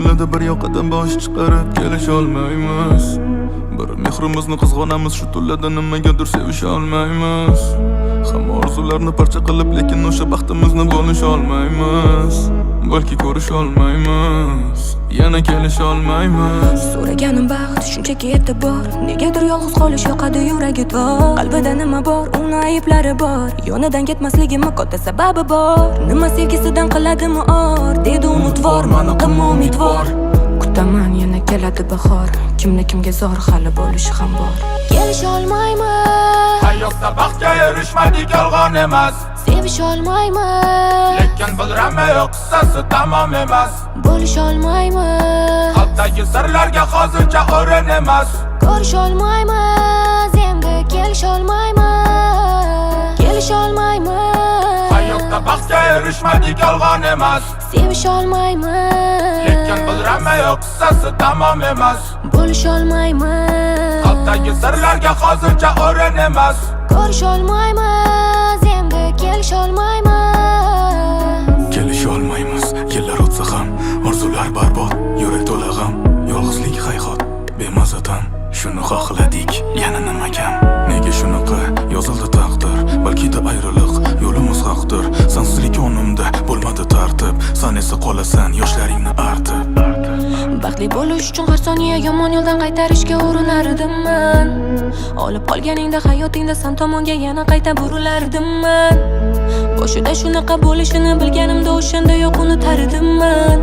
kunlarda bir yoqadan bosh chiqarib kelisholmaymiz. Bir mehrimizni qizg'onamiz, shu tunlarda nimagadir sevisha olmaymiz. Hamma orzularni parcha qilib, lekin o'sha baxtimizni bo'lisha olmaymiz. Balki ko'risha olmaymiz, yana kelisha olmaymiz. So'raganim baxt shunchaki e'tibor, negadir yolg'iz qolish yoqadi yuragida. Qalbida nima bor, uni ayblari bor, yonidan ketmasligim katta sababi bor. Nima sevgisidan qiladimi or, dedi umidvor, mana qilma umidvor. Kutaman yana keladi bahor, kimni kimga zor hali bo'lishi ham bor. Kelisha olmayman, Hayotda baxtga erishmadik yolg'on emas. sevisha olmayman, Lekin bilraman yo'q qissasi tamom emas. bo'lisha olmayman, Qalbdagi sirlarga hozircha o'rin emas. ko'risha olmayman, endi kelisha olmayman, kelisha olmayman, Hayotda baxtga erishmadik yolg'on emas. sevisha olmayman, Lekin bilraman yo'q qissasi tamom emas. bo'lisha olmayman, Qalbdagi sirlarga hozircha o'rin emas. ko'risha olmayman, endi kelisha olmayman. Kelisha olmaymiz, yillar o'tsa ham orzular barbod, yurak to'la g'am, yolg'izlik hayhot, bemazadan shuni xohladik, yana nima kam? Nega shunaqa yozildi taqdir? Balki-da ayriliq yo'limiz haqdir. Sensizlik yonimda bo'lmadi tartib, sen esa qolasan yoshlaringni artib. Baxtli bo'lish uchun har soniya yomon yo'ldan qaytarishga urinardimman. Olib qolganingda hayotingda sen tomonga yana qayta burilardimman. Boshida shunaqa bo'lishini bilganimda o'shanda yo'q unutardimman.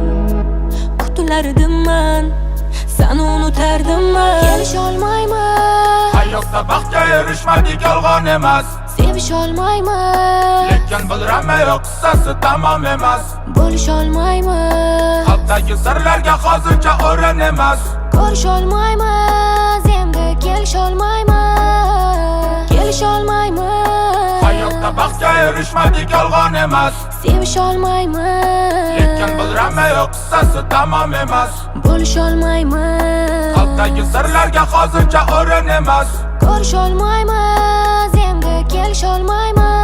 Kutilardimman, seni unutardimman. Kelisha olmayman, Hayotda baxtga erishmadik yolg'on emas. sevisha olmayman, Lekin bilraman yo'q qissasi tamom emas. bo'lisha olmayman, Qalbdagi sirlarga hozircha o'rin emas. ko'risha olmayman, endi kelisha olmayman, kelisha olmayman, Hayotda baxtga erishmadik yolg'on emas. sevisha olmayman, Lekin bilraman yo'q qissasi tamom emas. bo'lisha olmayman, Qalbdagi sirlarga hozircha o'rin emas. ko'risha olmayman, endi kelisha olmayman.